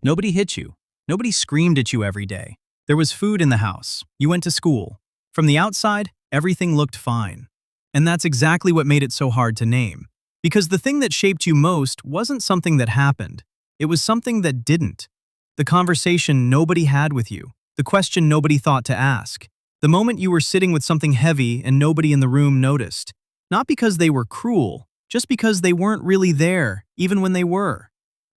Nobody hit you. Nobody screamed at you every day. There was food in the house. You went to school. From the outside, everything looked fine. And that's exactly what made it so hard to name. Because the thing that shaped you most wasn't something that happened. It was something that didn't. The conversation nobody had with you. The question nobody thought to ask. The moment you were sitting with something heavy and nobody in the room noticed. Not because they were cruel, just because they weren't really there, even when they were.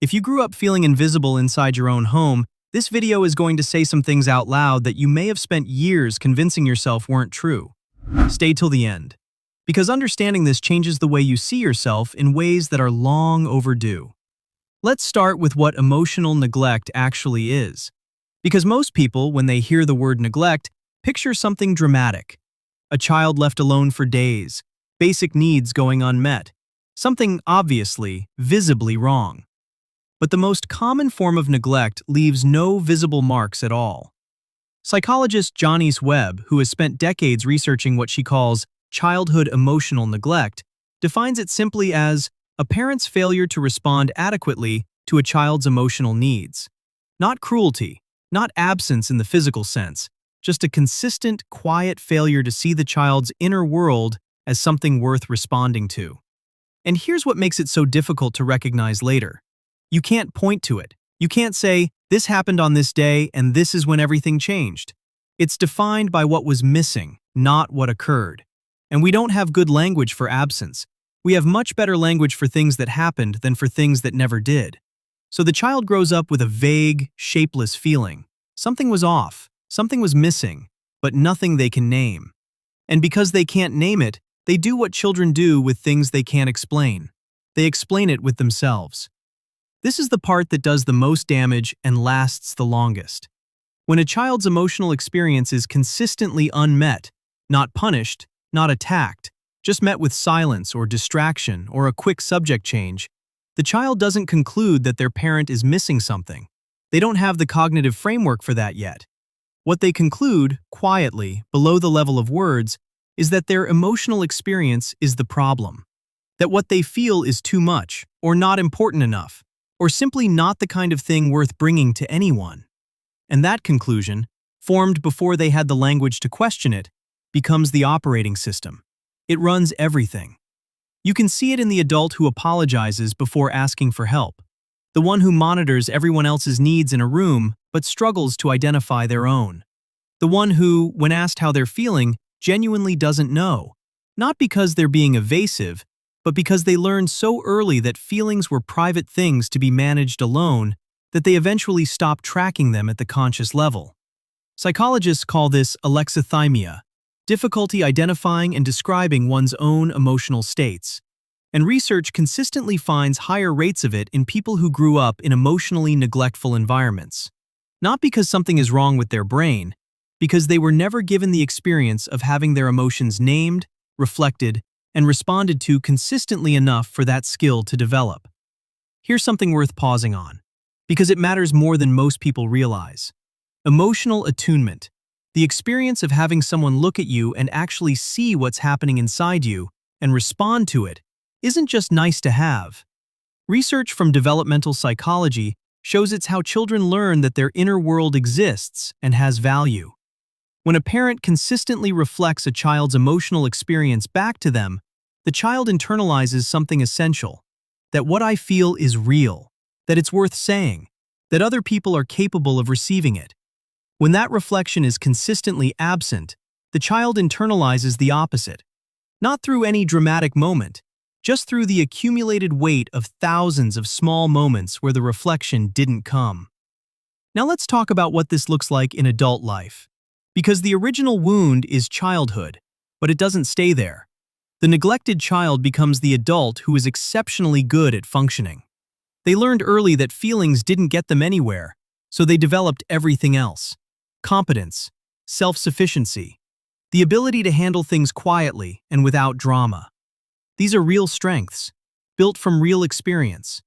If you grew up feeling invisible inside your own home, this video is going to say some things out loud that you may have spent years convincing yourself weren't true. Stay till the end. Because understanding this changes the way you see yourself in ways that are long overdue. Let's start with what emotional neglect actually is. Because most people, when they hear the word neglect, picture something dramatic. A child left alone for days, basic needs going unmet, something obviously, visibly wrong. But the most common form of neglect leaves no visible marks at all. Psychologist Janice Webb, who has spent decades researching what she calls childhood emotional neglect, defines it simply as a parent's failure to respond adequately to a child's emotional needs. Not cruelty, not absence in the physical sense, just a consistent, quiet failure to see the child's inner world as something worth responding to. And here's what makes it so difficult to recognize later. You can't point to it. You can't say, this happened on this day and this is when everything changed. It's defined by what was missing, not what occurred. And we don't have good language for absence. We have much better language for things that happened than for things that never did. So the child grows up with a vague, shapeless feeling. Something was off, something was missing, but nothing they can name. And because they can't name it, they do what children do with things they can't explain. They explain it with themselves. This is the part that does the most damage and lasts the longest. When a child's emotional experience is consistently unmet, not punished, not attacked, just met with silence or distraction or a quick subject change, the child doesn't conclude that their parent is missing something. They don't have the cognitive framework for that yet. What they conclude, quietly, below the level of words, is that their emotional experience is the problem. That what they feel is too much, or not important enough, or simply not the kind of thing worth bringing to anyone. And that conclusion, formed before they had the language to question it, becomes the operating system. It runs everything. You can see it in the adult who apologizes before asking for help. The one who monitors everyone else's needs in a room but struggles to identify their own. The one who, when asked how they're feeling, genuinely doesn't know. Not because they're being evasive, but because they learned so early that feelings were private things to be managed alone that they eventually stopped tracking them at the conscious level. Psychologists call this alexithymia, difficulty identifying and describing one's own emotional states. And research consistently finds higher rates of it in people who grew up in emotionally neglectful environments. Not because something is wrong with their brain, because they were never given the experience of having their emotions named, reflected, and responded to consistently enough for that skill to develop. Here's something worth pausing on, because it matters more than most people realize. Emotional attunement, the experience of having someone look at you and actually see what's happening inside you and respond to it, isn't just nice to have. Research from developmental psychology shows it's how children learn that their inner world exists and has value. When a parent consistently reflects a child's emotional experience back to them, the child internalizes something essential, that what I feel is real, that it's worth saying, that other people are capable of receiving it. When that reflection is consistently absent, the child internalizes the opposite. Not through any dramatic moment, just through the accumulated weight of thousands of small moments where the reflection didn't come. Now let's talk about what this looks like in adult life. Because the original wound is childhood, but it doesn't stay there. The neglected child becomes the adult who is exceptionally good at functioning. They learned early that feelings didn't get them anywhere, so they developed everything else. Competence, self-sufficiency, the ability to handle things quietly and without drama. These are real strengths, built from real experience,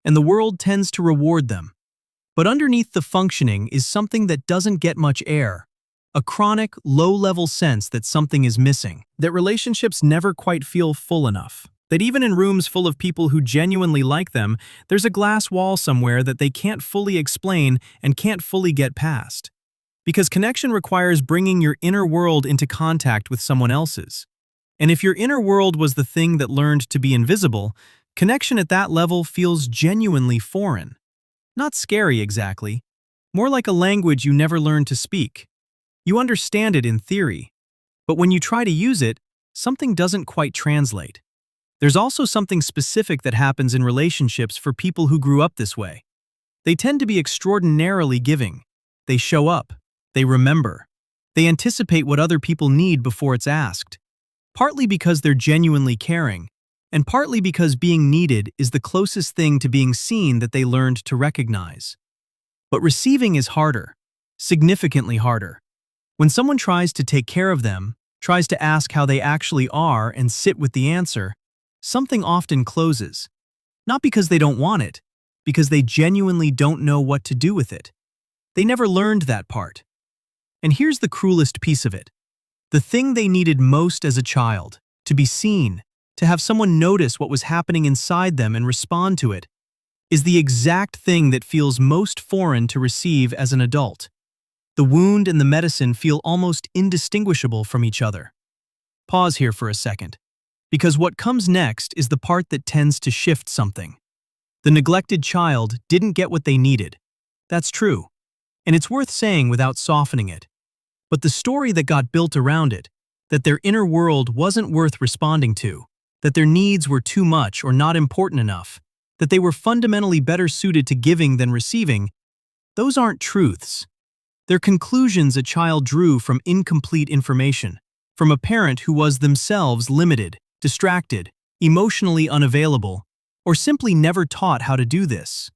and the world tends to reward them. But underneath the functioning is something that doesn't get much air. A chronic, low-level sense that something is missing, that relationships never quite feel full enough, That even in rooms full of people who genuinely like them, there's a glass wall somewhere that they can't fully explain and can't fully get past. Because connection requires bringing your inner world into contact with someone else's. And if your inner world was the thing that learned to be invisible, connection at that level feels genuinely foreign. Not scary exactly, more like a language you never learned to speak. You understand it in theory, but when you try to use it, something doesn't quite translate. There's also something specific that happens in relationships for people who grew up this way. They tend to be extraordinarily giving. They show up. They remember. They anticipate what other people need before it's asked. Partly because they're genuinely caring, and partly because being needed is the closest thing to being seen that they learned to recognize. But receiving is harder, significantly harder. When someone tries to take care of them, tries to ask how they actually are and sit with the answer, something often closes. Not because they don't want it, because they genuinely don't know what to do with it. They never learned that part. And here's the cruelest piece of it. The thing they needed most as a child, to be seen, to have someone notice what was happening inside them and respond to it, is the exact thing that feels most foreign to receive as an adult. The wound and the medicine feel almost indistinguishable from each other. Pause here for a second, because what comes next is the part that tends to shift something. The neglected child didn't get what they needed. That's true, and it's worth saying without softening it. But the story that got built around it, that their inner world wasn't worth responding to, that their needs were too much or not important enough, that they were fundamentally better suited to giving than receiving, those aren't truths. They're conclusions a child drew from incomplete information, from a parent who was themselves limited, distracted, emotionally unavailable, or simply never taught how to do this.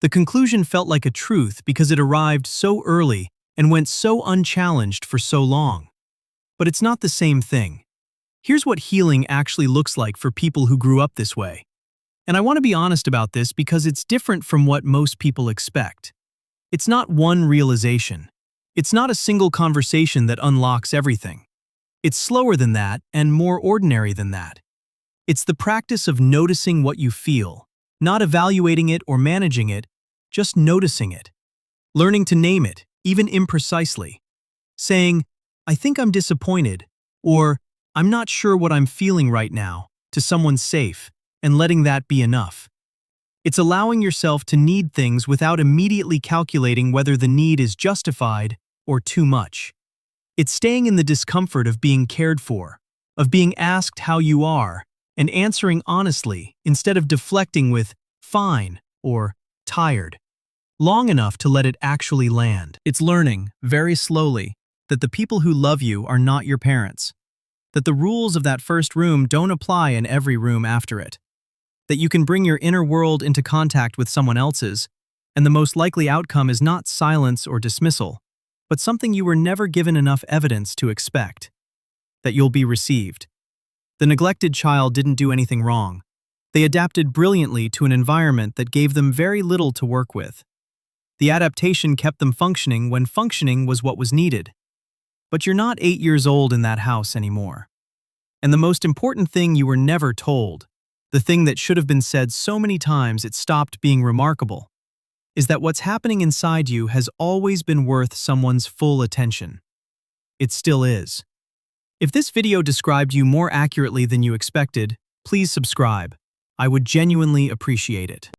The conclusion felt like a truth because it arrived so early and went so unchallenged for so long. But it's not the same thing. Here's what healing actually looks like for people who grew up this way. And I want to be honest about this because it's different from what most people expect. It's not one realization. It's not a single conversation that unlocks everything. It's slower than that and more ordinary than that. It's the practice of noticing what you feel, not evaluating it or managing it, just noticing it. Learning to name it, even imprecisely. Saying, "I think I'm disappointed," or "I'm not sure what I'm feeling right now," to someone safe, and letting that be enough. It's allowing yourself to need things without immediately calculating whether the need is justified or too much. It's staying in the discomfort of being cared for, of being asked how you are, and answering honestly instead of deflecting with "fine" or "tired," long enough to let it actually land. It's learning, very slowly, that the people who love you are not your parents, that the rules of that first room don't apply in every room after it, that you can bring your inner world into contact with someone else's, and the most likely outcome is not silence or dismissal, but something you were never given enough evidence to expect, that you'll be received. The neglected child didn't do anything wrong. They adapted brilliantly to an environment that gave them very little to work with. The adaptation kept them functioning when functioning was what was needed. But you're not 8 years old in that house anymore. And the most important thing you were never told, the thing that should have been said so many times it stopped being remarkable, is that what's happening inside you has always been worth someone's full attention. It still is. If this video described you more accurately than you expected, please subscribe. I would genuinely appreciate it.